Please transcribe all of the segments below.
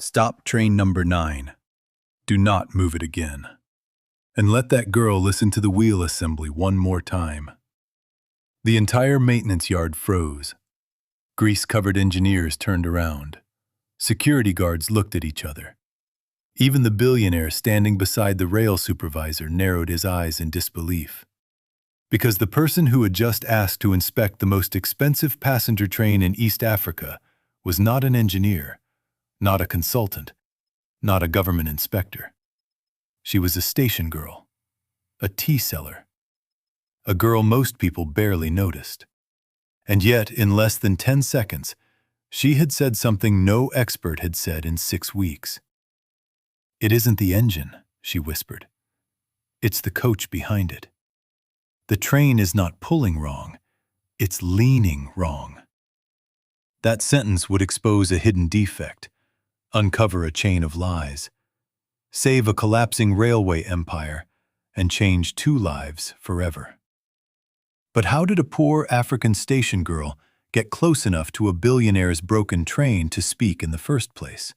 Stop train number 9. Do not move it again. And let that girl listen to the wheel assembly one more time. The entire maintenance yard froze. Grease-covered engineers turned around. Security guards looked at each other. Even the billionaire standing beside the rail supervisor narrowed his eyes in disbelief. Because the person who had just asked to inspect the most expensive passenger train in East Africa was not an engineer, not a consultant, not a government inspector. She was a station girl, a tea seller, a girl most people barely noticed. And yet, in less than 10 seconds, she had said something no expert had said in 6 weeks. "It isn't the engine," she whispered. "It's the coach behind it. The train is not pulling wrong, it's leaning wrong." That sentence would expose a hidden defect, uncover a chain of lies, save a collapsing railway empire, and change 2 lives forever. But how did a poor African station girl get close enough to a billionaire's broken train to speak in the first place?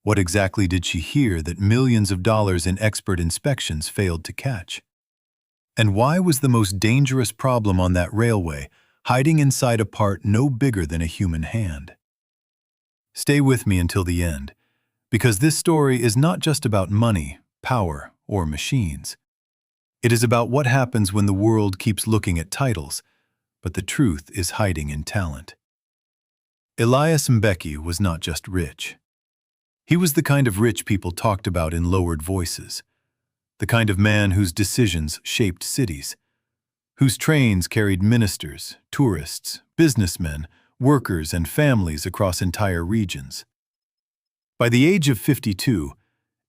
What exactly did she hear that millions of dollars in expert inspections failed to catch? And why was the most dangerous problem on that railway hiding inside a part no bigger than a human hand? Stay with me until the end, because this story is not just about money, power, or machines. It is about what happens when the world keeps looking at titles, but the truth is hiding in talent. Elias Mbeki was not just rich. He was the kind of rich people talked about in lowered voices, the kind of man whose decisions shaped cities, whose trains carried ministers, tourists, businessmen, workers, and families across entire regions. By the age of 52,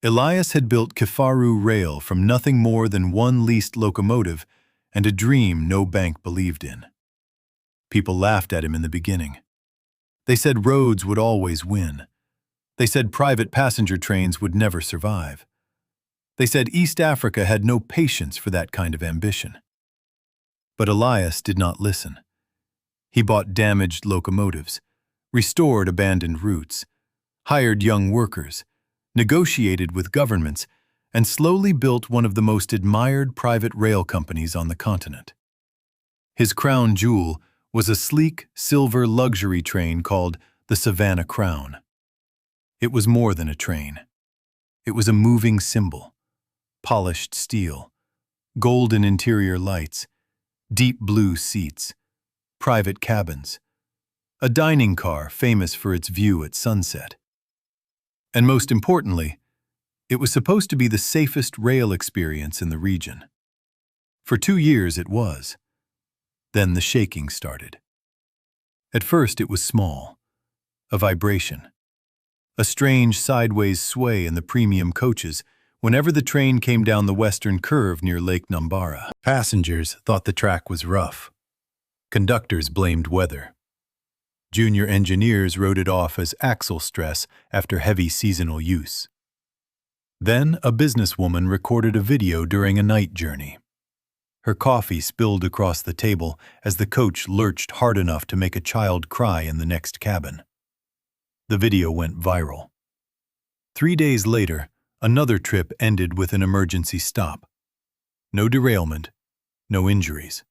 Elias had built Kifaru Rail from nothing more than 1 leased locomotive and a dream no bank believed in. People laughed at him in the beginning. They said roads would always win. They said private passenger trains would never survive. They said East Africa had no patience for that kind of ambition. But Elias did not listen. He bought damaged locomotives, restored abandoned routes, hired young workers, negotiated with governments, and slowly built one of the most admired private rail companies on the continent. His crown jewel was a sleek, silver luxury train called the Savannah Crown. It was more than a train. It was a moving symbol, polished steel, golden interior lights, deep blue seats, private cabins, a dining car famous for its view at sunset. And most importantly, it was supposed to be the safest rail experience in the region. For 2 years it was. Then the shaking started. At first it was small, a vibration, a strange sideways sway in the premium coaches whenever the train came down the western curve near Lake Nambara. Passengers thought the track was rough. Conductors blamed weather. Junior engineers wrote it off as axle stress after heavy seasonal use. Then a businesswoman recorded a video during a night journey. Her coffee spilled across the table as the coach lurched hard enough to make a child cry in the next cabin. The video went viral. 3 days later, another trip ended with an emergency stop. No derailment, no injuries,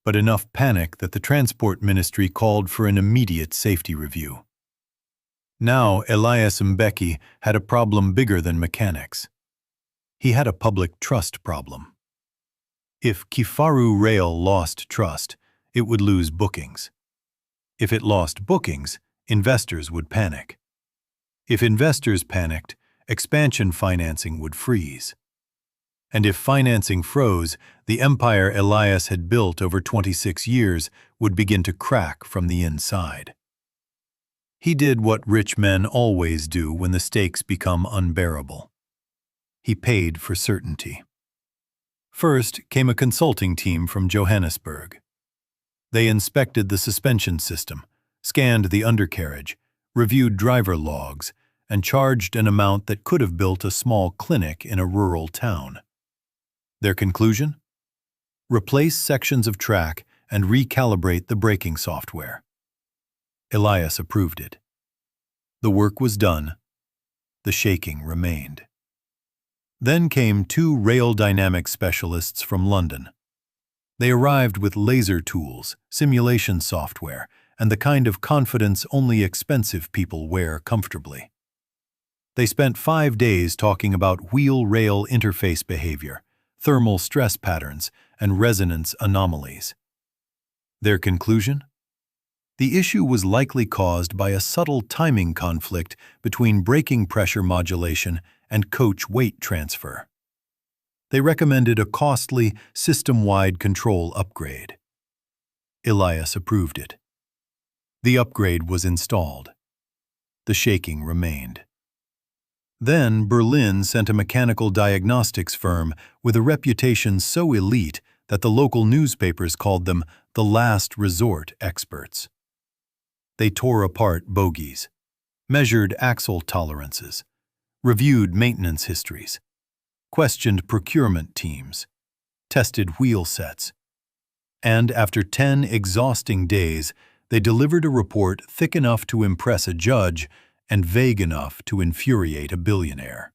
but enough panic that the Transport Ministry called for an immediate safety review. Now Elias Mbeki had a problem bigger than mechanics. He had a public trust problem. If Kifaru Rail lost trust, it would lose bookings. If it lost bookings, investors would panic. If investors panicked, expansion financing would freeze. And if financing froze, the empire Elias had built over 26 years would begin to crack from the inside. He did what rich men always do when the stakes become unbearable. He paid for certainty. First came a consulting team from Johannesburg. They inspected the suspension system, scanned the undercarriage, reviewed driver logs, and charged an amount that could have built a small clinic in a rural town. Their conclusion? Replace sections of track and recalibrate the braking software. Elias approved it. The work was done, The shaking remained. Then came two rail dynamics specialists from London. They arrived with laser tools, simulation software, and the kind of confidence only expensive people wear comfortably. They spent 5 days talking about wheel-rail interface behavior, thermal stress patterns, and resonance anomalies. Their conclusion? The issue was likely caused by a subtle timing conflict between braking pressure modulation and coach weight transfer. They recommended a costly, system-wide control upgrade. Elias approved it. The upgrade was installed. The shaking remained. Then Berlin sent a mechanical diagnostics firm with a reputation so elite that the local newspapers called them the last resort experts. They tore apart bogies, measured axle tolerances, reviewed maintenance histories, questioned procurement teams, tested wheel sets, and after 10 exhausting days, they delivered a report thick enough to impress a judge and vague enough to infuriate a billionaire.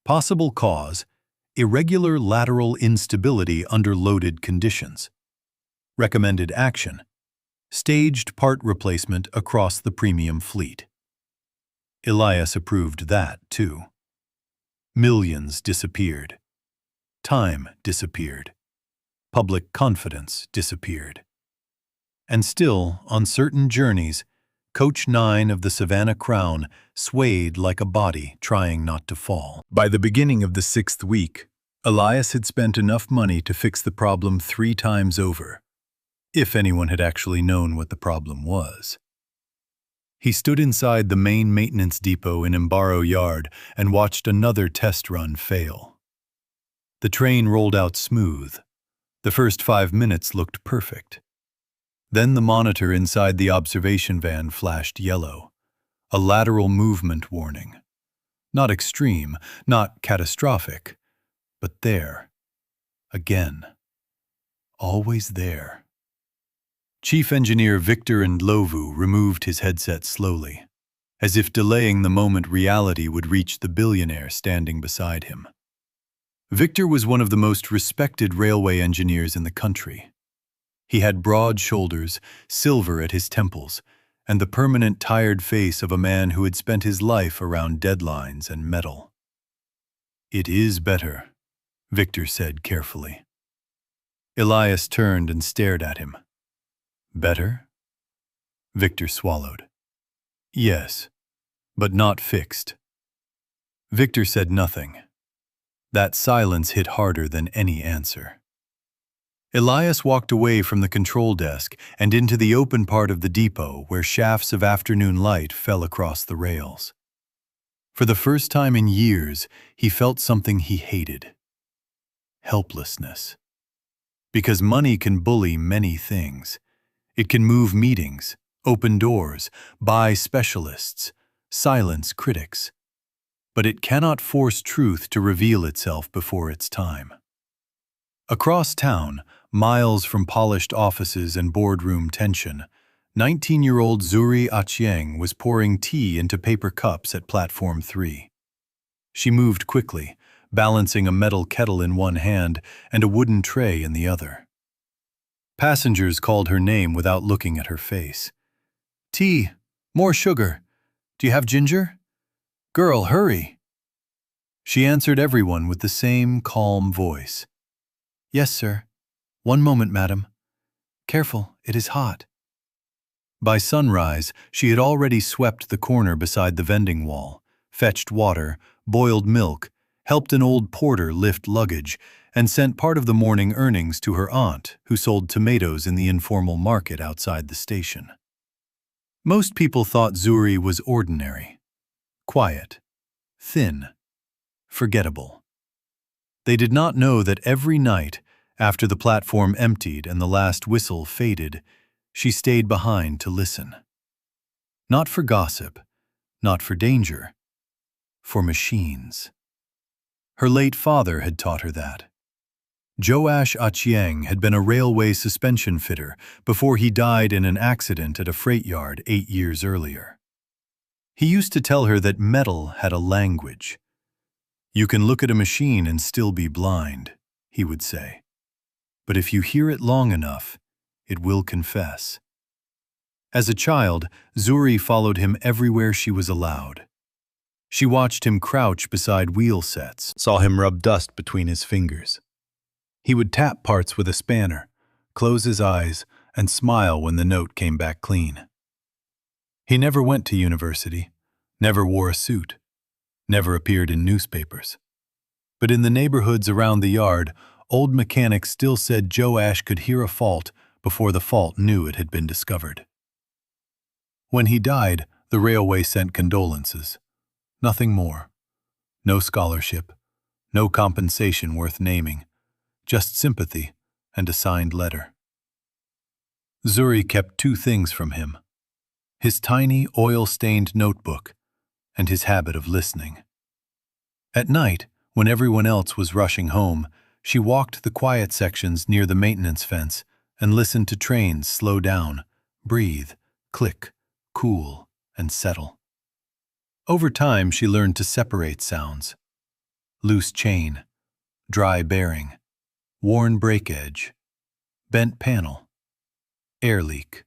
Possible cause: irregular lateral instability under loaded conditions. Recommended action: staged part replacement across the premium fleet. Elias approved that, too. Millions disappeared. Time disappeared. Public confidence disappeared. And still, on certain journeys, Coach 9 of the Savannah Crown swayed like a body trying not to fall. By the beginning of the 6th week, Elias had spent enough money to fix the problem 3 times over, if anyone had actually known what the problem was. He stood inside the main maintenance depot in Embaro Yard and watched another test run fail. The train rolled out smooth. The first 5 minutes looked perfect. Then the monitor inside the observation van flashed yellow, a lateral movement warning. Not extreme, not catastrophic, but there. Again. Always there. Chief Engineer Victor Ndlovu removed his headset slowly, as if delaying the moment reality would reach the billionaire standing beside him. Victor was one of the most respected railway engineers in the country. He had broad shoulders, silver at his temples, and the permanent tired face of a man who had spent his life around deadlines and metal. "It is better," Victor said carefully. Elias turned and stared at him. "Better?" Victor swallowed. "Yes, but not fixed." Victor said nothing. That silence hit harder than any answer. Elias walked away from the control desk and into the open part of the depot where shafts of afternoon light fell across the rails. For the first time in years, he felt something he hated: helplessness. Because money can bully many things. It can move meetings, open doors, buy specialists, silence critics. But it cannot force truth to reveal itself before its time. Across town, miles from polished offices and boardroom tension, 19-year-old Zuri Achieng was pouring tea into paper cups at Platform 3. She moved quickly, balancing a metal kettle in one hand and a wooden tray in the other. Passengers called her name without looking at her face. "Tea, more sugar. Do you have ginger? Girl, hurry." She answered everyone with the same calm voice. "Yes, sir. One moment, madam. Careful, it is hot." By sunrise, she had already swept the corner beside the vending wall, fetched water, boiled milk, helped an old porter lift luggage, and sent part of the morning earnings to her aunt, who sold tomatoes in the informal market outside the station. Most people thought Zuri was ordinary, quiet, thin, forgettable. They did not know that every night, after the platform emptied and the last whistle faded, she stayed behind to listen. Not for gossip, not for danger, for machines. Her late father had taught her that. Joash Achieng had been a railway suspension fitter before he died in an accident at a freight yard 8 years earlier. He used to tell her that metal had a language. "You can look at a machine and still be blind," he would say. "But if you hear it long enough, it will confess." As a child, Zuri followed him everywhere she was allowed. She watched him crouch beside wheel sets, saw him rub dust between his fingers. He would tap parts with a spanner, close his eyes, and smile when the note came back clean. He never went to university, never wore a suit, never appeared in newspapers. But in the neighborhoods around the yard, old mechanics still said Joe Ash could hear a fault before the fault knew it had been discovered. When he died, the railway sent condolences. Nothing more. No scholarship, no compensation worth naming, just sympathy and a signed letter. Zuri kept two things from him: his tiny, oil-stained notebook and his habit of listening. At night, when everyone else was rushing home, she walked the quiet sections near the maintenance fence and listened to trains slow down, breathe, click, cool, and settle. Over time, she learned to separate sounds: loose chain, dry bearing, worn brake edge, bent panel, air leak.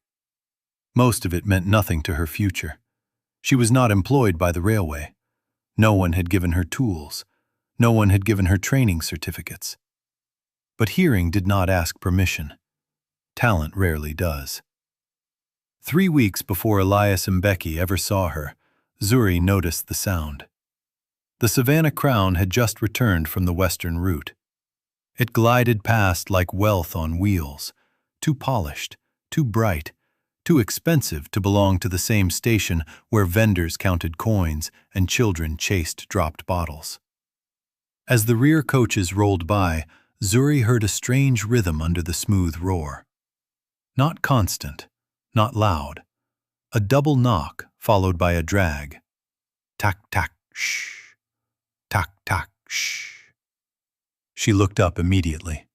Most of it meant nothing to her future. She was not employed by the railway. No one had given her tools. No one had given her training certificates. But hearing did not ask permission. Talent rarely does. 3 weeks before Elias and Becky ever saw her, Zuri noticed the sound. The Savannah Crown had just returned from the western route. It glided past like wealth on wheels, too polished, too bright, too expensive to belong to the same station where vendors counted coins and children chased dropped bottles. As the rear coaches rolled by, Zuri heard a strange rhythm under the smooth roar. Not constant, not loud. A double knock followed by a drag. Tack, tack, shh. Tack, tack, shh. She looked up immediately.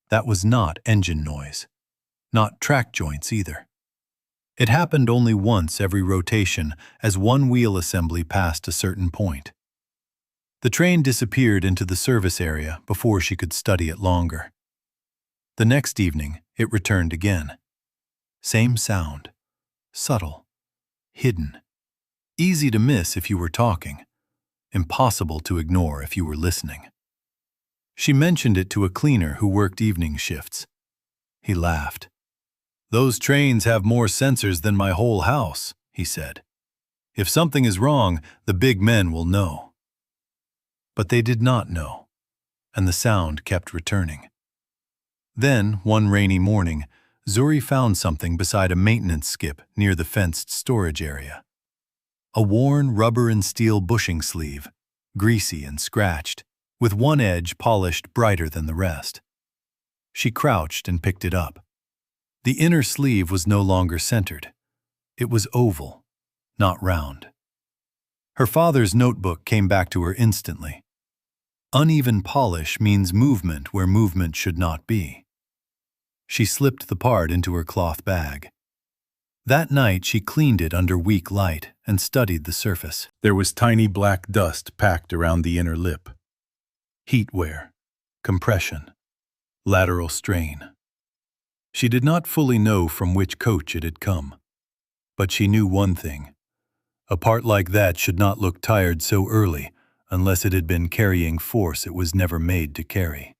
That was not engine noise. Not track joints either. It happened only once every rotation as one wheel assembly passed a certain point. The train disappeared into the service area before she could study it longer. The next evening, it returned again. Same sound. Subtle. Hidden. Easy to miss if you were talking. Impossible to ignore if you were listening. She mentioned it to a cleaner who worked evening shifts. He laughed. "Those trains have more sensors than my whole house," he said. "If something is wrong, the big men will know." But they did not know, and the sound kept returning. Then, one rainy morning, Zuri found something beside a maintenance skip near the fenced storage area. A worn rubber and steel bushing sleeve, greasy and scratched, with one edge polished brighter than the rest. She crouched and picked it up. The inner sleeve was no longer centered. It was oval, not round. Her father's notebook came back to her instantly. Uneven polish means movement where movement should not be. She slipped the part into her cloth bag. That night she cleaned it under weak light and studied the surface. There was tiny black dust packed around the inner lip. Heat wear, compression, lateral strain. She did not fully know from which coach it had come. But she knew one thing. A part like that should not look tired so early unless it had been carrying force it was never made to carry.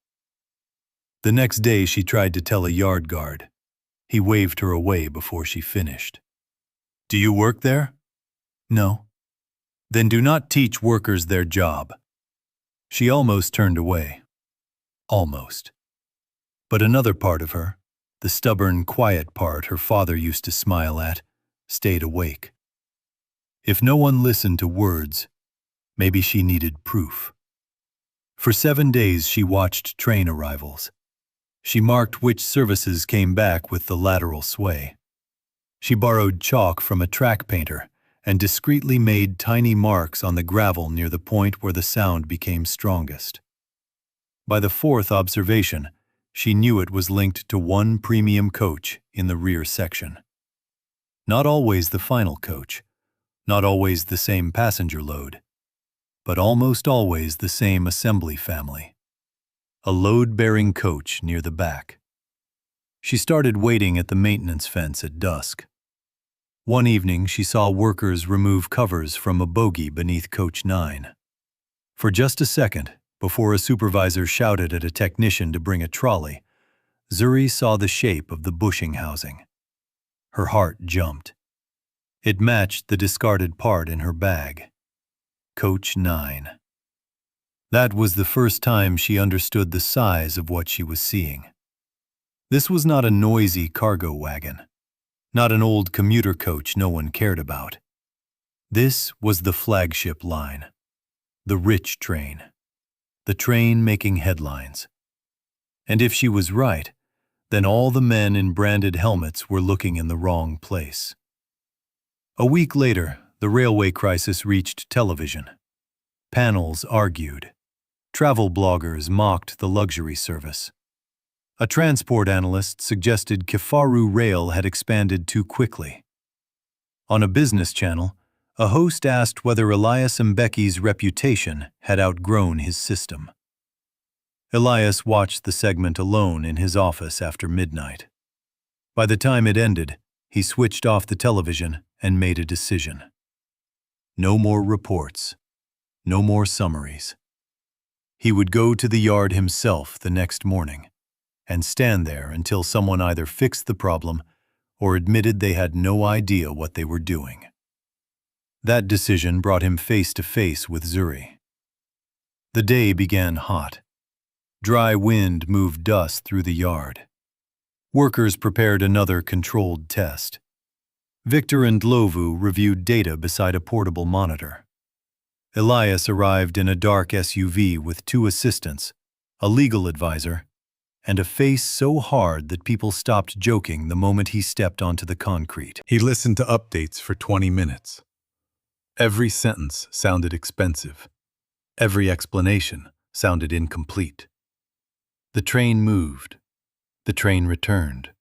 The next day she tried to tell a yard guard. He waved her away before she finished. "Do you work there?" "No." "Then do not teach workers their job." She almost turned away. Almost. But another part of her, the stubborn, quiet part her father used to smile at, stayed awake. If no one listened to words, maybe she needed proof. For 7 days she watched train arrivals. She marked which services came back with the lateral sway. She borrowed chalk from a track painter and discreetly made tiny marks on the gravel near the point where the sound became strongest. By the 4th observation, she knew it was linked to one premium coach in the rear section. Not always the final coach, Not always the same passenger load, but almost always the same assembly family. A load-bearing coach near the back. She started waiting at the maintenance fence at dusk. One evening, she saw workers remove covers from a bogie beneath Coach 9. For just a second, before a supervisor shouted at a technician to bring a trolley, Zuri saw the shape of the bushing housing. Her heart jumped. It matched the discarded part in her bag. Coach 9. That was the first time she understood the size of what she was seeing. This was not a noisy cargo wagon, not an old commuter coach no one cared about. This was the flagship line, the rich train, the train making headlines. And if she was right, then all the men in branded helmets were looking in the wrong place. A week later, the railway crisis reached television. Panels argued. Travel bloggers mocked the luxury service. A transport analyst suggested Kifaru Rail had expanded too quickly. On a business channel, a host asked whether Elias Mbeki's reputation had outgrown his system. Elias watched the segment alone in his office after midnight. By the time it ended, he switched off the television and made a decision. No more reports. No more summaries. He would go to the yard himself the next morning and stand there until someone either fixed the problem or admitted they had no idea what they were doing. That decision brought him face to face with Zuri. The day began hot. Dry wind moved dust through the yard. Workers prepared another controlled test. Victor and Lovu reviewed data beside a portable monitor. Elias arrived in a dark SUV with 2 assistants, a legal advisor, and a face so hard that people stopped joking the moment he stepped onto the concrete. He listened to updates for 20 minutes. Every sentence sounded expensive. Every explanation sounded incomplete. The train moved. The train returned.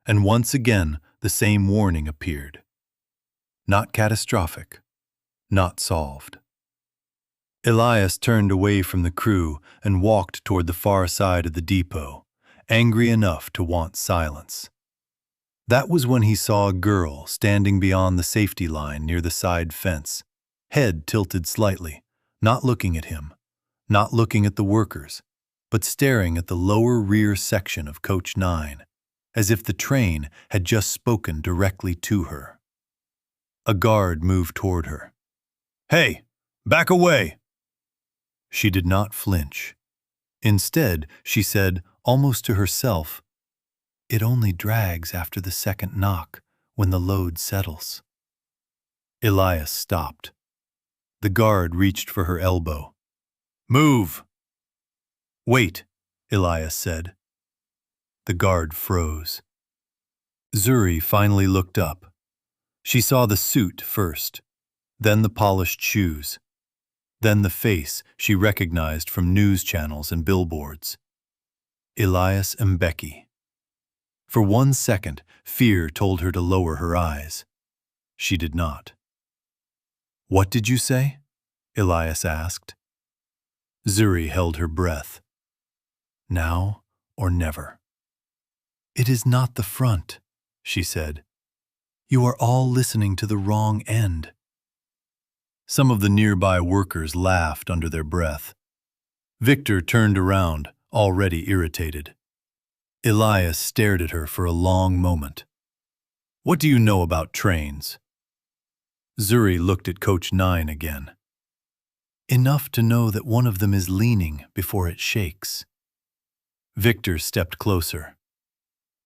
And once again, the same warning appeared. Not catastrophic. Not solved. Elias turned away from the crew and walked toward the far side of the depot, angry enough to want silence. That was when he saw a girl standing beyond the safety line near the side fence, head tilted slightly, not looking at him, not looking at the workers, but staring at the lower rear section of Coach 9, as if the train had just spoken directly to her. A guard moved toward her. "Hey, back away!" She did not flinch. Instead, she said, almost to herself, "It only drags after the second knock, when the load settles." Elias stopped. The guard reached for her elbow. "Move!" "Wait," Elias said. The guard froze. Zuri finally looked up. She saw the suit first, then the polished shoes, then the face she recognized from news channels and billboards. Elias Mbeki. For 1 second, fear told her to lower her eyes. She did not. "What did you say?" Elias asked. Zuri held her breath. "Now or never." "It is not the front," she said. "You are all listening to the wrong end." Some of the nearby workers laughed under their breath. Victor turned around, already irritated. Elias stared at her for a long moment. "What do you know about trains?" Zuri looked at Coach 9 again. "Enough to know that one of them is leaning before it shakes." Victor stepped closer.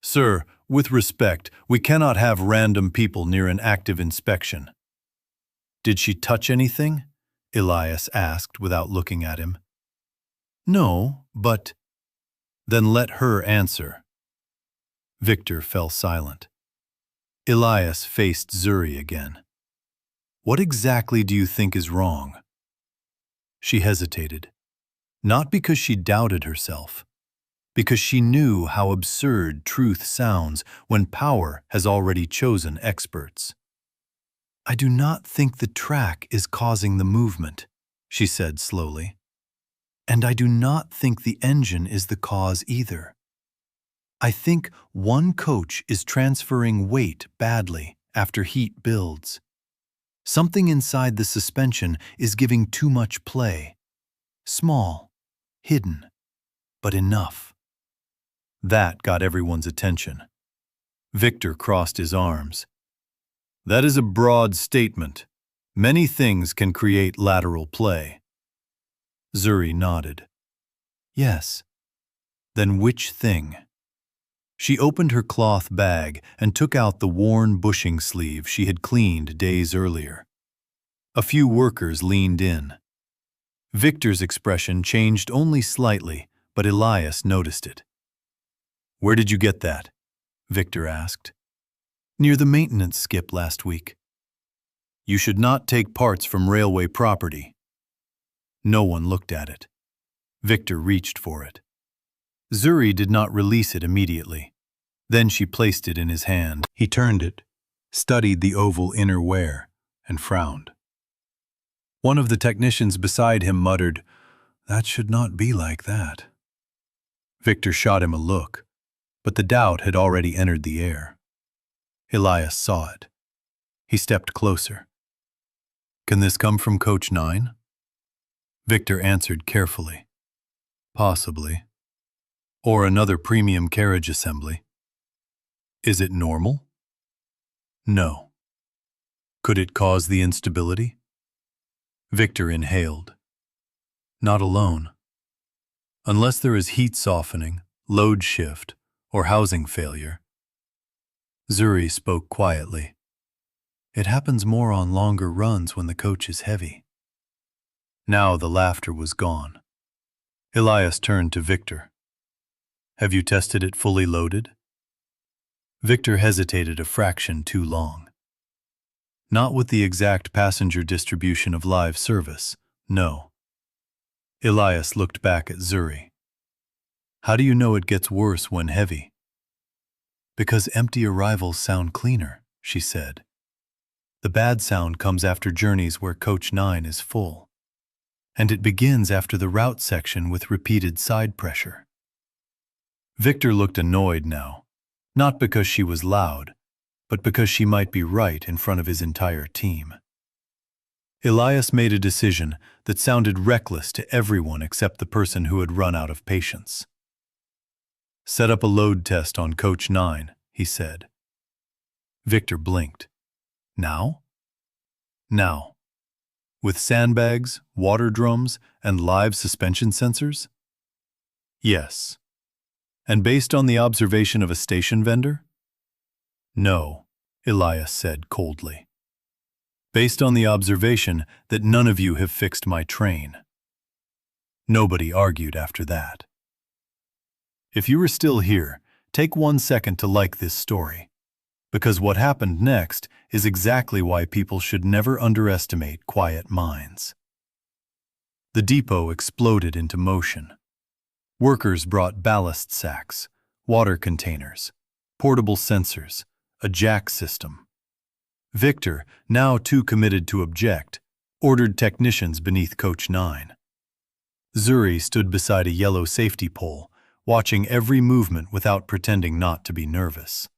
"Sir, with respect, we cannot have random people near an active inspection." "Did she touch anything?" Elias asked without looking at him. "No, but—" "Then let her answer." Victor fell silent. Elias faced Zuri again. "What exactly do you think is wrong?" She hesitated, not because she doubted herself, because she knew how absurd truth sounds when power has already chosen experts. I do not think the track is causing the movement, she said slowly. And I do not think the engine is the cause either. I think one coach is transferring weight badly after heat builds. Something inside the suspension is giving too much play. Small, hidden, but enough. That got everyone's attention. Victor crossed his arms. That is a broad statement. Many things can create lateral play. Zuri nodded. Yes. Then which thing? She opened her cloth bag and took out the worn bushing sleeve she had cleaned days earlier. A few workers leaned in. Victor's expression changed only slightly, but Elias noticed it. Where did you get that? Victor asked. Near the maintenance skip last week. You should not take parts from railway property. No one looked at it. Victor reached for it. Zuri did not release it immediately. Then she placed it in his hand. He turned it, studied the oval inner wear, and frowned. One of the technicians beside him muttered, "That should not be like that." Victor shot him a look, but the doubt had already entered the air. Elias saw it. He stepped closer. Can this come from Coach 9? Victor answered carefully. Possibly. Or another premium carriage assembly. Is it normal? No. Could it cause the instability? Victor inhaled. Not alone. Unless there is heat softening, load shift, or housing failure. Zuri spoke quietly. It happens more on longer runs when the coach is heavy. Now the laughter was gone. Elias turned to Victor. Have you tested it fully loaded? Victor hesitated a fraction too long. Not with the exact passenger distribution of live service, no. Elias looked back at Zuri. How do you know it gets worse when heavy? Because empty arrivals sound cleaner, she said. The bad sound comes after journeys where Coach 9 is full. And it begins after the route section with repeated side pressure. Victor looked annoyed now, not because she was loud, but because she might be right in front of his entire team. Elias made a decision that sounded reckless to everyone except the person who had run out of patience. Set up a load test on Coach 9, he said. Victor blinked. Now? Now. With sandbags, water drums, and live suspension sensors? Yes. And based on the observation of a station vendor? No, Elias said coldly. Based on the observation that none of you have fixed my train. Nobody argued after that. If you are still here, take 1 second to like this story, because what happened next is exactly why people should never underestimate quiet minds. The depot exploded into motion. Workers brought ballast sacks, water containers, portable sensors, a jack system. Victor, now too committed to object, ordered technicians beneath Coach 9. Zuri stood beside a yellow safety pole, watching every movement without pretending not to be nervous.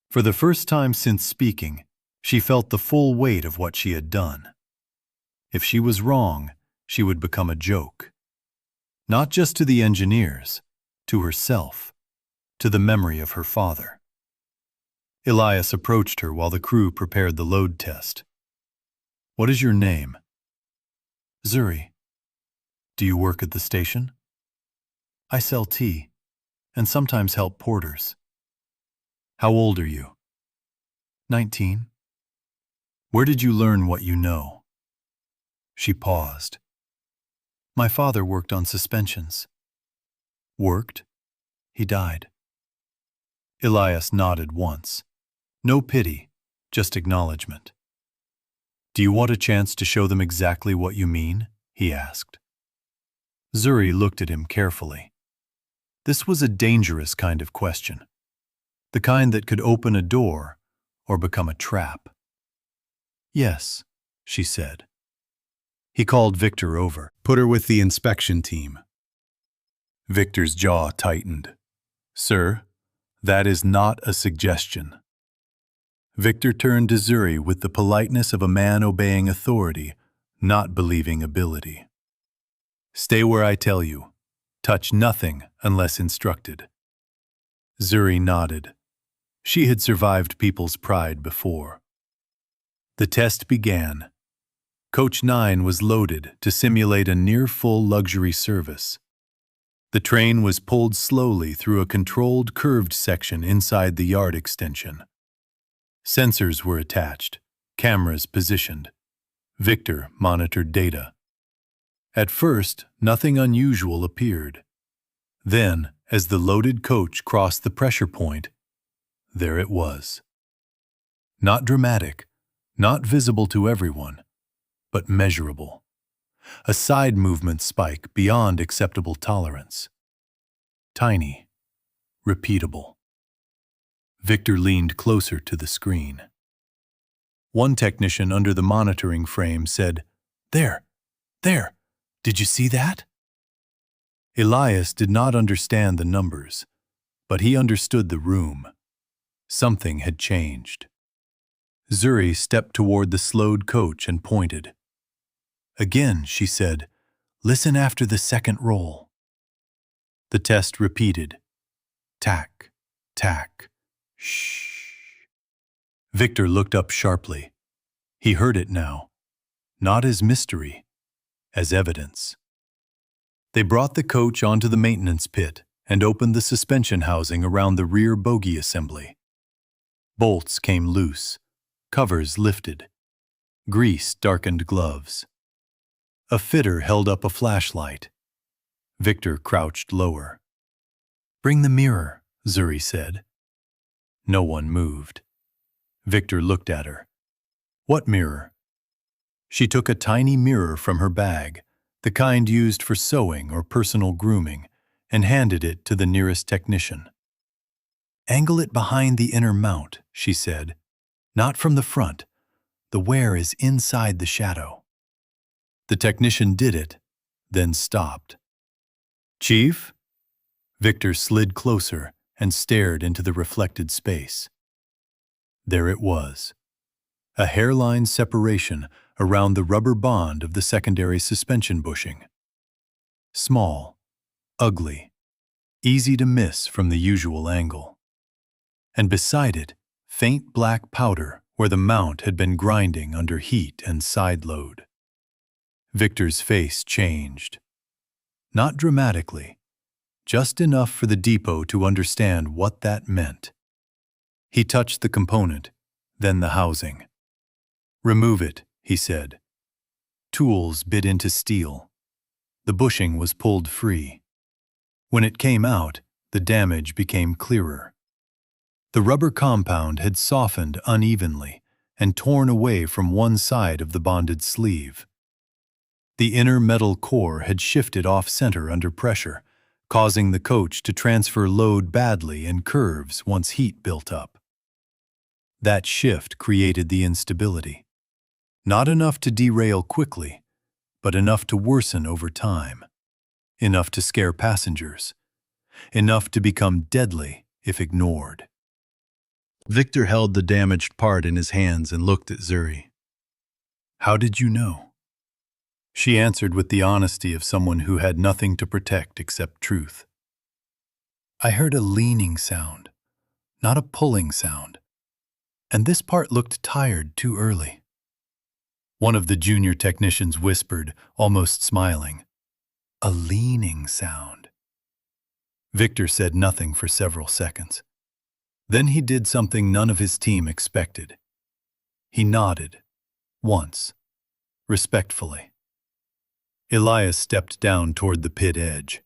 For the first time since speaking, she felt the full weight of what she had done. If she was wrong, she would become a joke. Not just to the engineers, to herself, to the memory of her father. Elias approached her while the crew prepared the load test. What is your name? Zuri. Do you work at the station? I sell tea, and sometimes help porters. How old are you? 19. Where did you learn what you know? She paused. My father worked on suspensions. Worked? He died. Elias nodded once. No pity, just acknowledgement. Do you want a chance to show them exactly what you mean? He asked. Zuri looked at him carefully. This was a dangerous kind of question. The kind that could open a door or become a trap. Yes, she said. He called Victor over. Put her with the inspection team. Victor's jaw tightened. Sir, that is not a suggestion. Victor turned to Zuri with the politeness of a man obeying authority, not believing ability. Stay where I tell you. Touch nothing unless instructed. Zuri nodded. She had survived people's pride before. The test began. Coach 9 was loaded to simulate a near-full luxury service. The train was pulled slowly through a controlled curved section inside the yard extension. Sensors were attached, cameras positioned. Victor monitored data. At first, nothing unusual appeared. Then, as the loaded coach crossed the pressure point, there it was. Not dramatic, not visible to everyone, but measurable. A side movement spike beyond acceptable tolerance. Tiny, repeatable. Victor leaned closer to the screen. One technician under the monitoring frame said, There, did you see that? Elias did not understand the numbers, but he understood the room. Something had changed. Zuri stepped toward the slowed coach and pointed. Again, she said, Listen after the second roll. The test repeated. Tack, tack, shh. Victor looked up sharply. He heard it now, not as mystery, as evidence. They brought the coach onto the maintenance pit and opened the suspension housing around the rear bogie assembly. Bolts came loose, covers lifted. Grease darkened gloves. A fitter held up a flashlight. Victor crouched lower. Bring the mirror, Zuri said. No one moved. Victor looked at her. What mirror? She took a tiny mirror from her bag, the kind used for sewing or personal grooming, and handed it to the nearest technician. Angle it behind the inner mount, she said. Not from the front. The wear is inside the shadow. The technician did it, then stopped. Chief? Victor slid closer and stared into the reflected space. There it was. A hairline separation around the rubber bond of the secondary suspension bushing. Small, ugly, easy to miss from the usual angle. And beside it, faint black powder where the mount had been grinding under heat and side load. Victor's face changed. Not dramatically, just enough for the depot to understand what that meant. He touched the component, then the housing. Remove it, he said. Tools bit into steel. The bushing was pulled free. When it came out, the damage became clearer. The rubber compound had softened unevenly and torn away from one side of the bonded sleeve. The inner metal core had shifted off-center under pressure, causing the coach to transfer load badly in curves once heat built up. That shift created the instability. Not enough to derail quickly, but enough to worsen over time. Enough to scare passengers. Enough to become deadly if ignored. Victor held the damaged part in his hands and looked at Zuri. How did you know? She answered with the honesty of someone who had nothing to protect except truth. I heard a leaning sound, not a pulling sound. And this part looked tired too early. One of the junior technicians whispered, almost smiling, a leaning sound. Victor said nothing for several seconds. Then he did something none of his team expected. He nodded, once, respectfully. Elias stepped down toward the pit edge.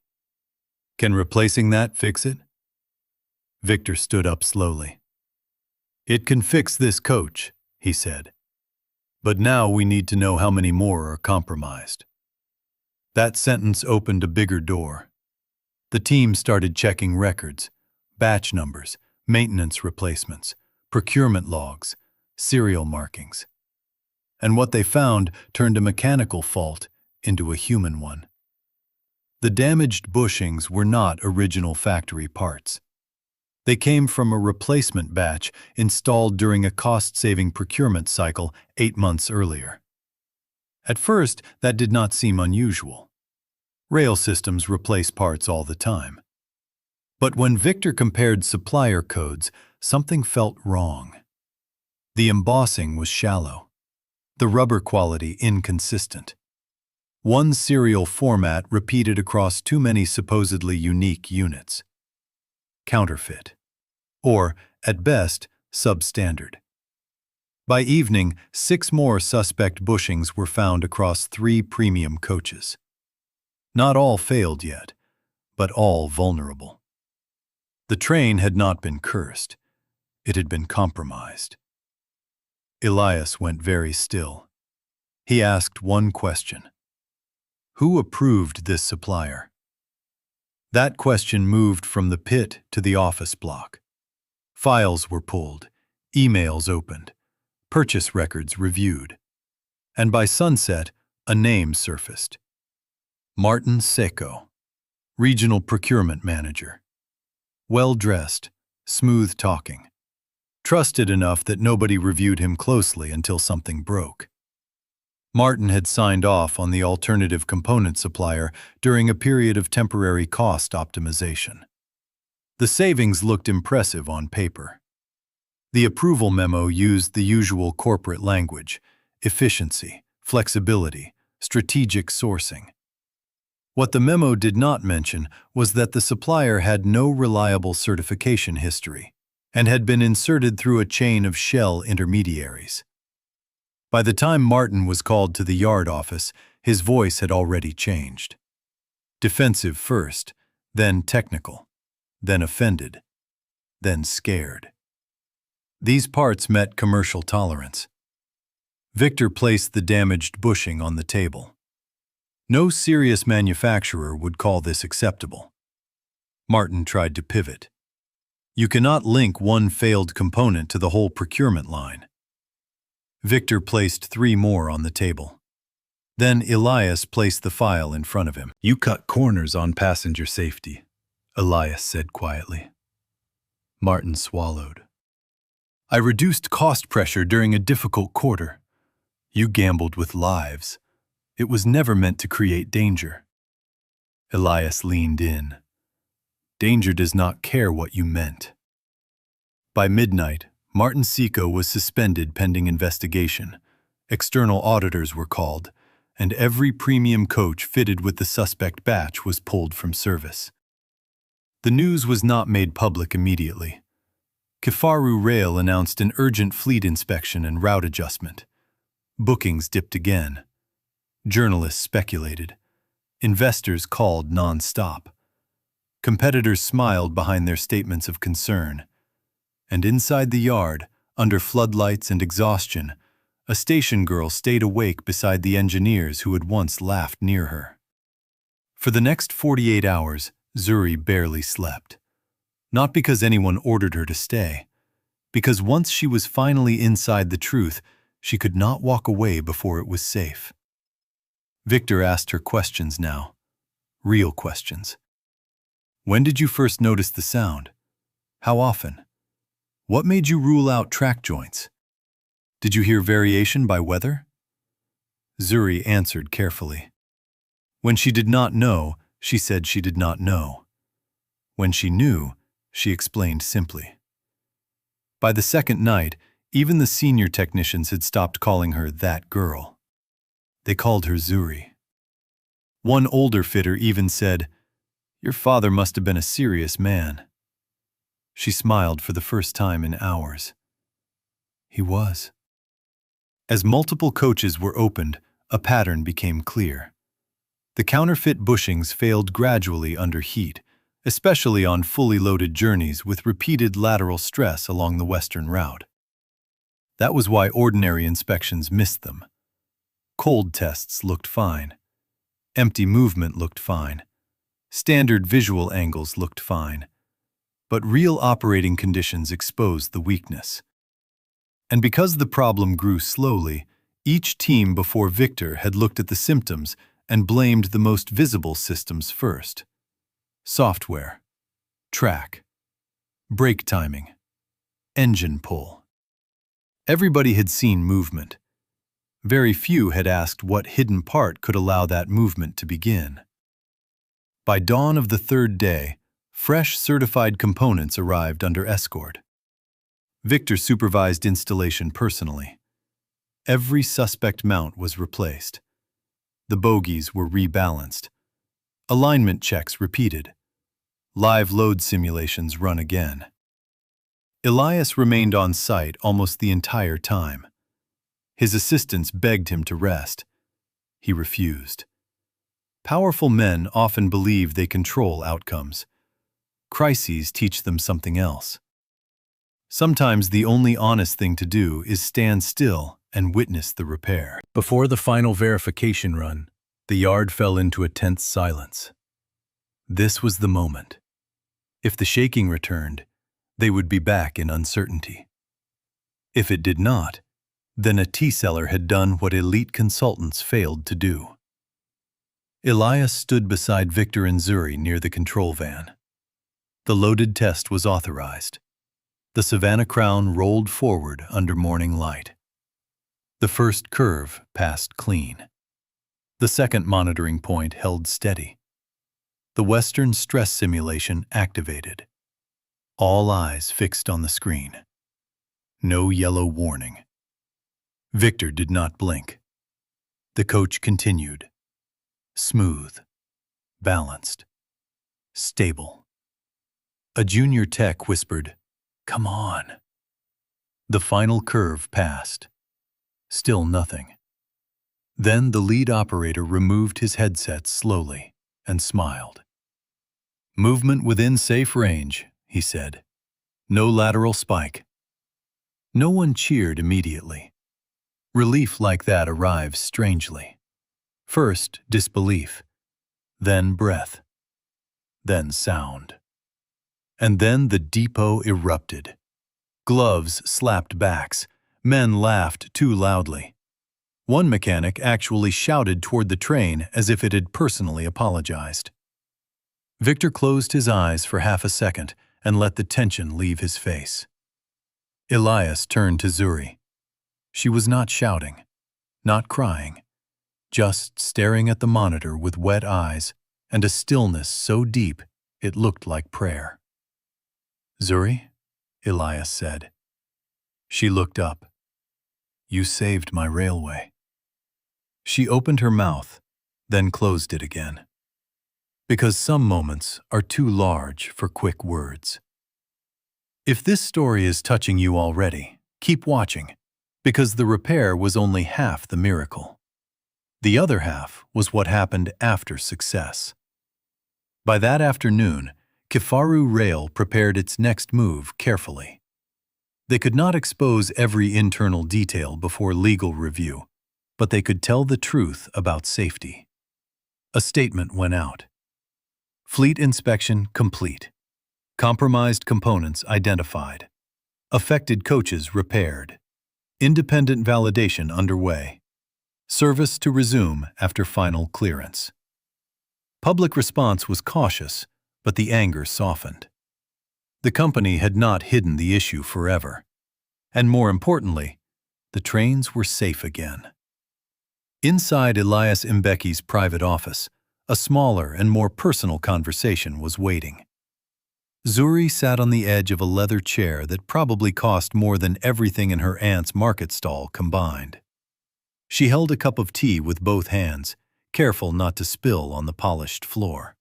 Can replacing that fix it? Victor stood up slowly. It can fix this coach, he said. But now we need to know how many more are compromised. That sentence opened a bigger door. The team started checking records, batch numbers, maintenance replacements, procurement logs, serial markings. and what they found turned a mechanical fault into a human one. The damaged bushings were not original factory parts. They came from a replacement batch installed during a cost-saving procurement cycle 8 months earlier. At first, that did not seem unusual. Rail systems replace parts all the time. But when Victor compared supplier codes, something felt wrong. The embossing was shallow, the rubber quality inconsistent. One serial format repeated across too many supposedly unique units. Counterfeit. Or, at best, substandard. By evening, 6 more suspect bushings were found across 3 premium coaches. Not all failed yet, but all vulnerable. The train had not been cursed. It had been compromised. Elias went very still. He asked one question. Who approved this supplier? That question moved from the pit to the office block. Files were pulled, emails opened, purchase records reviewed. And by sunset, a name surfaced. Martin Seco, Regional Procurement Manager. Well-dressed, smooth-talking. Trusted enough that nobody reviewed him closely until something broke. Martin had signed off on the alternative component supplier during a period of temporary cost optimization. The savings looked impressive on paper. The approval memo used the usual corporate language: efficiency, flexibility, strategic sourcing. What the memo did not mention was that the supplier had no reliable certification history and had been inserted through a chain of shell intermediaries. By the time Martin was called to the yard office, his voice had already changed. Defensive first, then technical, then offended, then scared. These parts met commercial tolerance. Victor placed the damaged bushing on the table. No serious manufacturer would call this acceptable. Martin tried to pivot. You cannot link one failed component to the whole procurement line. Victor placed 3 more on the table. Then Elias placed the file in front of him. You cut corners on passenger safety, Elias said quietly. Martin swallowed. I reduced cost pressure during a difficult quarter. You gambled with lives. It was never meant to create danger. Elias leaned in. Danger does not care what you meant. By midnight, Martin Seco was suspended pending investigation. External auditors were called, and every premium coach fitted with the suspect batch was pulled from service. The news was not made public immediately. Kifaru Rail announced an urgent fleet inspection and route adjustment. Bookings dipped again. Journalists speculated. Investors called non-stop. Competitors smiled behind their statements of concern. And inside the yard, under floodlights and exhaustion, a station girl stayed awake beside the engineers who had once laughed near her. For the next 48 hours, Zuri barely slept. Not because anyone ordered her to stay, because once she was finally inside the truth, she could not walk away before it was safe. Victor asked her questions now. Real questions. When did you first notice the sound? How often? What made you rule out track joints? Did you hear variation by weather? Zuri answered carefully. When she did not know, she said she did not know. When she knew, she explained simply. By the second night, even the senior technicians had stopped calling her that girl. They called her Zuri. One older fitter even said, "Your father must have been a serious man." She smiled for the first time in hours. He was. As multiple coaches were opened, a pattern became clear. The counterfeit bushings failed gradually under heat, especially on fully loaded journeys with repeated lateral stress along the western route. That was why ordinary inspections missed them. Cold tests looked fine. Empty movement looked fine. Standard visual angles looked fine. But real operating conditions exposed the weakness. And because the problem grew slowly, Each team before Victor had looked at the symptoms and blamed the most visible systems first. Software, track, brake timing, engine pull. Everybody had seen movement. Very few had asked what hidden part could allow that movement to begin. By dawn of the third day, fresh certified components arrived under escort. Victor supervised installation personally. Every suspect mount was replaced. The bogies were rebalanced. Alignment checks repeated. Live load simulations run again. Elias remained on site almost the entire time. His assistants begged him to rest. He refused. Powerful men often believe they control outcomes. Crises teach them something else. Sometimes the only honest thing to do is stand still and witness the repair. Before the final verification run, the yard fell into a tense silence. This was the moment. If the shaking returned, they would be back in uncertainty. If it did not, then a T-seller had done what elite consultants failed to do. Elias stood beside Victor and Zuri near the control van. The loaded test was authorized. The Savannah Crown rolled forward under morning light. The first curve passed clean. The second monitoring point held steady. The Western stress simulation activated. All eyes fixed on the screen. No yellow warning. Victor did not blink. The coach continued. Smooth, balanced, stable. A junior tech whispered, "Come on." The final curve passed. Still nothing. Then the lead operator removed his headset slowly and smiled. "Movement within safe range," he said. "No lateral spike." No one cheered immediately. Relief like that arrives strangely. First, disbelief, then breath, then sound. And then the depot erupted. Gloves slapped backs. Men laughed too loudly. One mechanic actually shouted toward the train as if it had personally apologized. Victor closed his eyes for half a second and let the tension leave his face. Elias turned to Zuri. She was not shouting, not crying, just staring at the monitor with wet eyes and a stillness so deep it looked like prayer. "Zuri," Elias said. She looked up. "You saved my railway." She opened her mouth, then closed it again. Because some moments are too large for quick words. If this story is touching you already, keep watching, because the repair was only half the miracle. The other half was what happened after success. By that afternoon, Kifaru Rail prepared its next move carefully. They could not expose every internal detail before legal review, but they could tell the truth about safety. A statement went out. Fleet inspection complete. Compromised components identified. Affected coaches repaired. Independent validation underway. Service to resume after final clearance. Public response was cautious, but the anger softened. The company had not hidden the issue forever. And more importantly, the trains were safe again. Inside Elias Mbeki's private office, a smaller and more personal conversation was waiting. Zuri sat on the edge of a leather chair that probably cost more than everything in her aunt's market stall combined. She held a cup of tea with both hands, careful not to spill on the polished floor.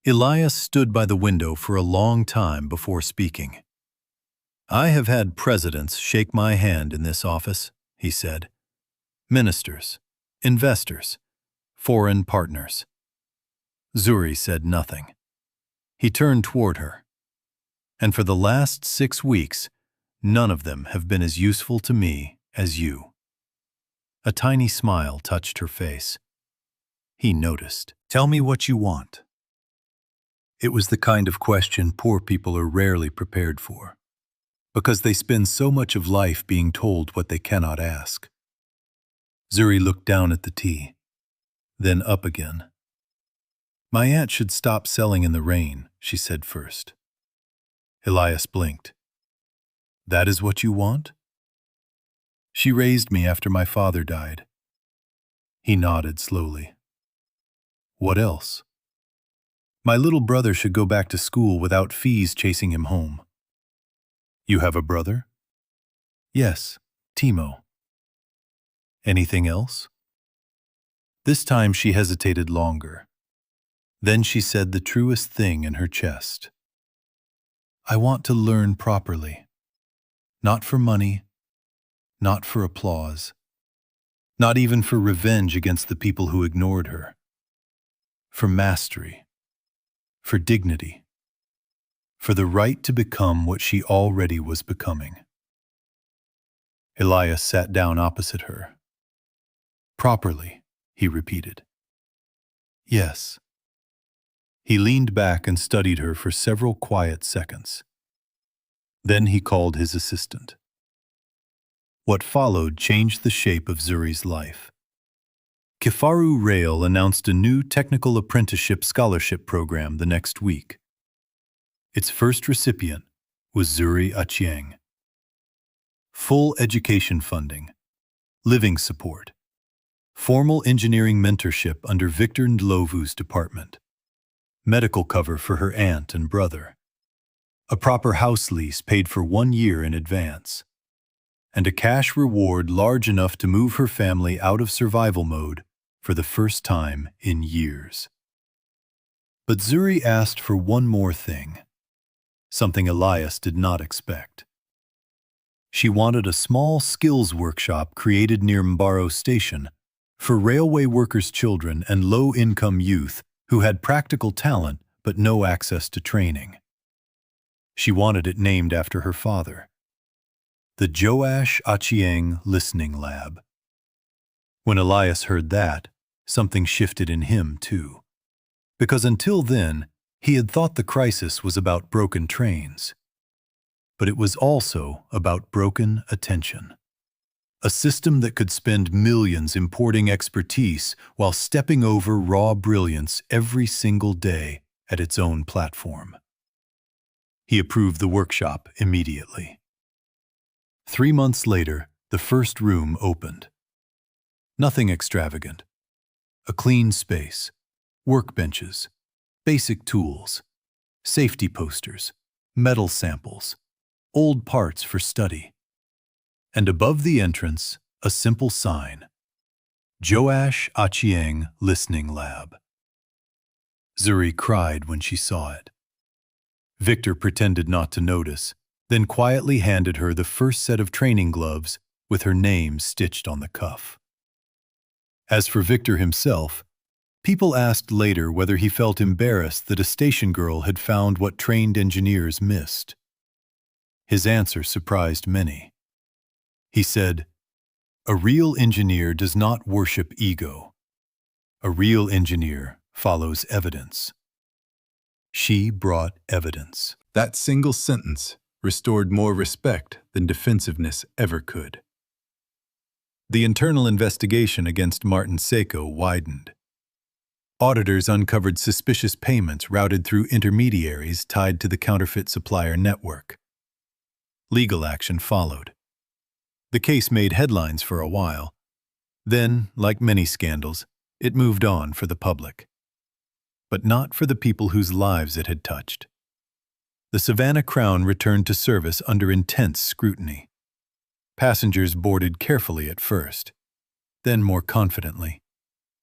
Elias stood by the window for a long time before speaking. "I have had presidents shake my hand in this office," he said. "Ministers, investors, foreign partners." Zuri said nothing. He turned toward her. "And for the last 6 weeks, none of them have been as useful to me as you." A tiny smile touched her face. He noticed. "Tell me what you want." It was the kind of question poor people are rarely prepared for, because they spend so much of life being told what they cannot ask. Zuri looked down at the tea, then up again. "My aunt should stop selling in the rain," she said first. Elias blinked. "That is what you want?" "She raised me after my father died." He nodded slowly. "What else?" "My little brother should go back to school without fees chasing him home." "You have a brother?" "Yes, Timo." "Anything else?" This time she hesitated longer. Then she said the truest thing in her chest. "I want to learn properly. Not for money, not for applause, not even for revenge against the people who ignored her. For mastery, for dignity, for the right to become what she already was becoming." Elias sat down opposite her. "Properly," he repeated. "Yes." He leaned back and studied her for several quiet seconds. Then he called his assistant. What followed changed the shape of Zuri's life. Kifaru Rail announced a new technical apprenticeship scholarship program the next week. Its first recipient was Zuri Achieng. Full education funding, living support, formal engineering mentorship under Victor Ndlovu's department, medical cover for her aunt and brother, a proper house lease paid for 1 year in advance, and a cash reward large enough to move her family out of survival mode for the first time in years. But Zuri asked for one more thing, something Elias did not expect. She wanted a small skills workshop created near Mbaro Station for railway workers' children and low-income youth who had practical talent but no access to training. She wanted it named after her father, the Joash Achieng Listening Lab. When Elias heard that, something shifted in him too. Because until then, he had thought the crisis was about broken trains. But it was also about broken attention. A system that could spend millions importing expertise while stepping over raw brilliance every single day at its own platform. He approved the workshop immediately. 3 months later, the first room opened. Nothing extravagant. A clean space, workbenches, basic tools, safety posters, metal samples, old parts for study. And above the entrance, a simple sign, Joash Achieng Listening Lab. Zuri cried when she saw it. Victor pretended not to notice, then quietly handed her the first set of training gloves with her name stitched on the cuff. As for Victor himself, people asked later whether he felt embarrassed that a station girl had found what trained engineers missed. His answer surprised many. He said, "A real engineer does not worship ego. A real engineer follows evidence." She brought evidence. That single sentence restored more respect than defensiveness ever could. The internal investigation against Martin Seiko widened. Auditors uncovered suspicious payments routed through intermediaries tied to the counterfeit supplier network. Legal action followed. The case made headlines for a while. Then, like many scandals, it moved on for the public. But not for the people whose lives it had touched. The Savannah Crown returned to service under intense scrutiny. Passengers boarded carefully at first, then more confidently,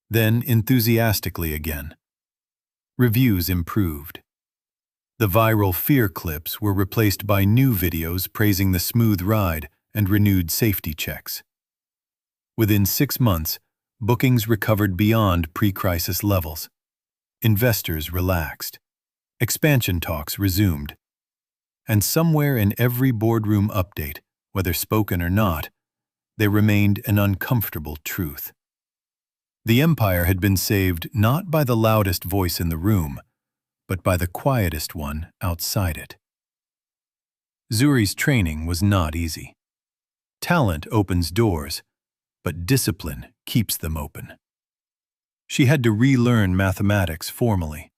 then enthusiastically again. Reviews improved. The viral fear clips were replaced by new videos praising the smooth ride and renewed safety checks. Within 6 months, bookings recovered beyond pre-crisis levels. Investors relaxed. Expansion talks resumed. And somewhere in every boardroom update, whether spoken or not, there remained an uncomfortable truth. The empire had been saved not by the loudest voice in the room, but by the quietest one outside it. Zuri's training was not easy. Talent opens doors, but discipline keeps them open. She had to relearn mathematics formally,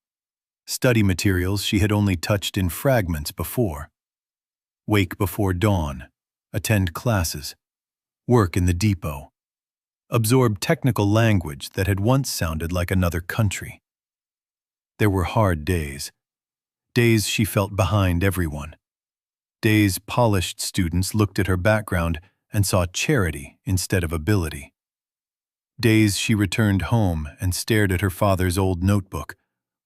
study materials she had only touched in fragments before, wake before dawn, attend classes, work in the depot, absorb technical language that had once sounded like another country. There were hard days, days she felt behind everyone, days polished students looked at her background and saw charity instead of ability. Days she returned home and stared at her father's old notebook,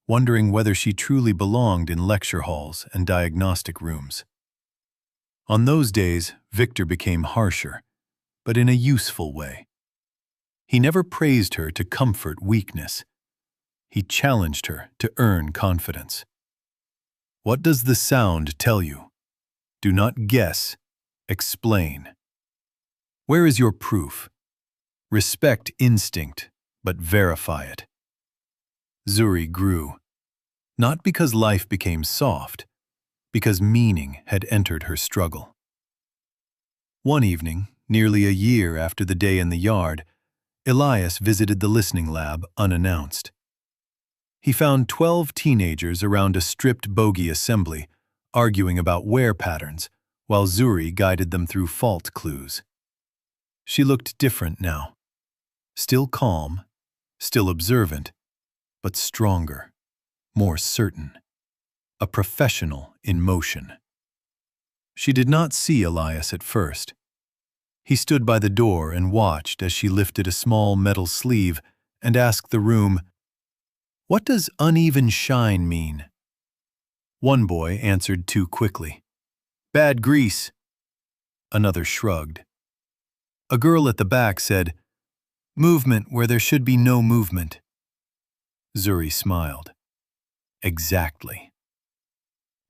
wondering whether she truly belonged in lecture halls and diagnostic rooms. On those days, Victor became harsher, but in a useful way. He never praised her to comfort weakness. He challenged her to earn confidence. What does the sound tell you? Do not guess, explain. Where is your proof? Respect instinct, but verify it. Zuri grew, not because life became soft, because meaning had entered her struggle. One evening, nearly a year after the day in the yard, Elias visited the listening lab unannounced. He found 12 teenagers around a stripped bogey assembly, arguing about wear patterns, while Zuri guided them through fault clues. She looked different now. Still calm, still observant, but stronger, more certain. A professional in motion. She did not see Elias at first. He stood by the door and watched as she lifted a small metal sleeve and asked the room, "What does uneven shine mean?" One boy answered too quickly. "Bad grease." Another shrugged. A girl at the back said, "Movement where there should be no movement." Zuri smiled. Exactly.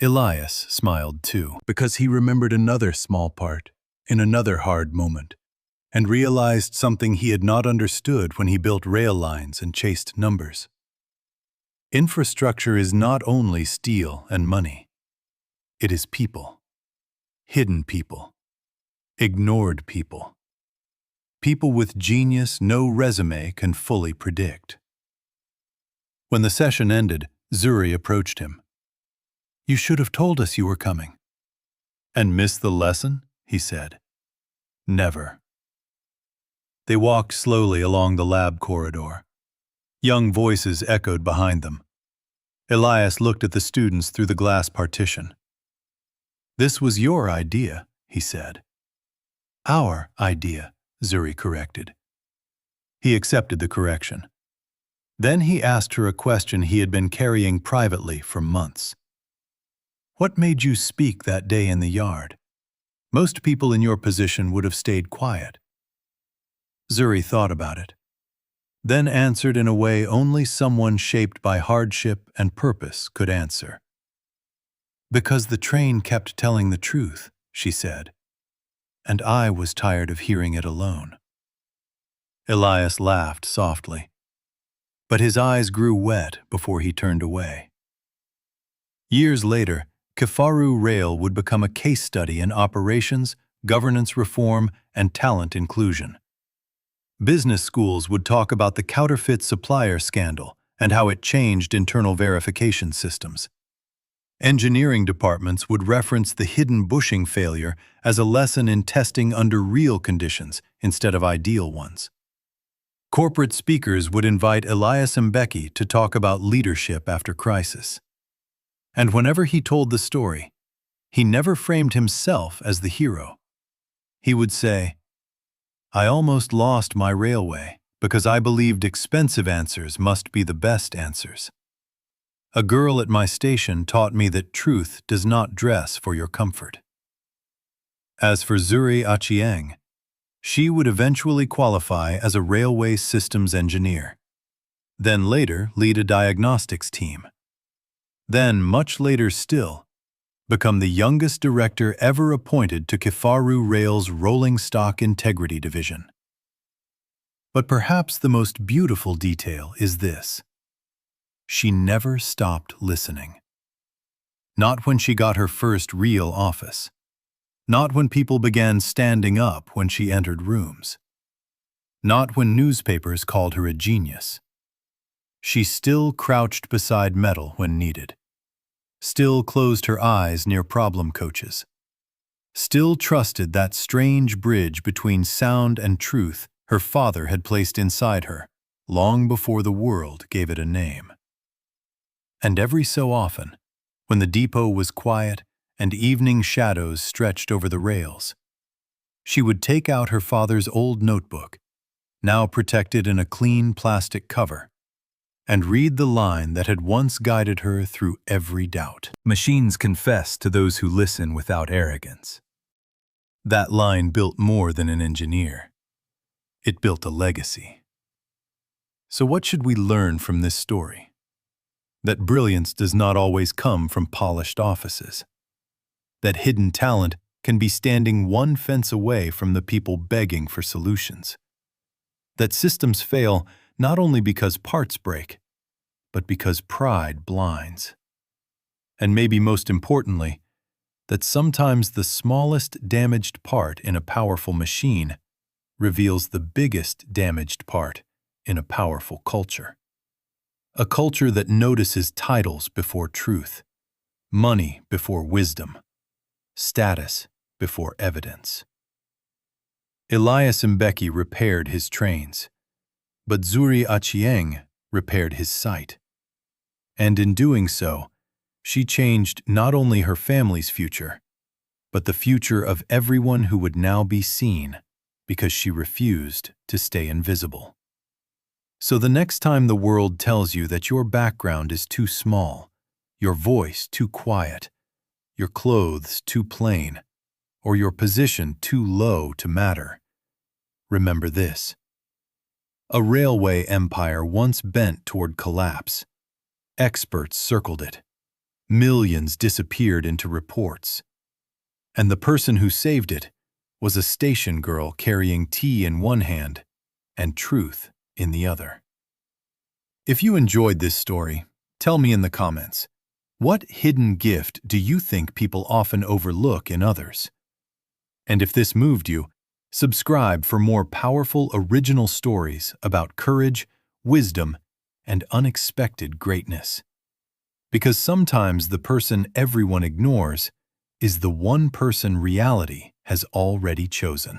Elias smiled too, because he remembered another small part in another hard moment, and realized something he had not understood when he built rail lines and chased numbers. Infrastructure is not only steel and money. It is people. Hidden people. Ignored people. People with genius no resume can fully predict. When the session ended, Zuri approached him. "You should have told us you were coming." "And missed the lesson?" he said. "Never." They walked slowly along the lab corridor. Young voices echoed behind them. Elias looked at the students through the glass partition. "This was your idea," he said. "Our idea," Zuri corrected. He accepted the correction. Then he asked her a question he had been carrying privately for months. "What made you speak that day in the yard? Most people in your position would have stayed quiet." Zuri thought about it, then answered in a way only someone shaped by hardship and purpose could answer. "Because the train kept telling the truth," she said, "and I was tired of hearing it alone." Elias laughed softly, but his eyes grew wet before he turned away. Years later, Kifaru Rail would become a case study in operations, governance reform, and talent inclusion. Business schools would talk about the counterfeit supplier scandal and how it changed internal verification systems. Engineering departments would reference the hidden bushing failure as a lesson in testing under real conditions instead of ideal ones. Corporate speakers would invite Elias Mbeki to talk about leadership after crisis. And whenever he told the story, he never framed himself as the hero. He would say, "I almost lost my railway because I believed expensive answers must be the best answers. A girl at my station taught me that truth does not dress for your comfort." As for Zuri Achieng, she would eventually qualify as a railway systems engineer, then later lead a diagnostics team, then much later still, become the youngest director ever appointed to Kifaru Rail's Rolling Stock Integrity Division. But perhaps the most beautiful detail is this: she never stopped listening. Not when she got her first real office. Not when people began standing up when she entered rooms. not when newspapers called her a genius. She still crouched beside metal when needed, still closed her eyes near problem coaches, still trusted that strange bridge between sound and truth her father had placed inside her long before the world gave it a name. And every so often, when the depot was quiet and evening shadows stretched over the rails, she would take out her father's old notebook, now protected in a clean plastic cover, and read the line that had once guided her through every doubt. Machines confess to those who listen without arrogance. That line built more than an engineer. It built a legacy. So what should we learn from this story? That brilliance does not always come from polished offices. That hidden talent can be standing one fence away from the people begging for solutions. That systems fail not only because parts break, but because pride blinds. And maybe most importantly, that sometimes the smallest damaged part in a powerful machine reveals the biggest damaged part in a powerful culture. A culture that notices titles before truth, money before wisdom, status before evidence. Elias Mbeki repaired his trains, but Zuri Achieng repaired his sight. And in doing so, she changed not only her family's future, but the future of everyone who would now be seen because she refused to stay invisible. So the next time the world tells you that your background is too small, your voice too quiet, your clothes too plain, or your position too low to matter, remember this. A railway empire once bent toward collapse. Experts circled it. Millions disappeared into reports. And the person who saved it was a station girl carrying tea in one hand and truth in the other. If you enjoyed this story, tell me in the comments, what hidden gift do you think people often overlook in others? And if this moved you, subscribe for more powerful original stories about courage, wisdom, and unexpected greatness. Because sometimes the person everyone ignores is the one person reality has already chosen.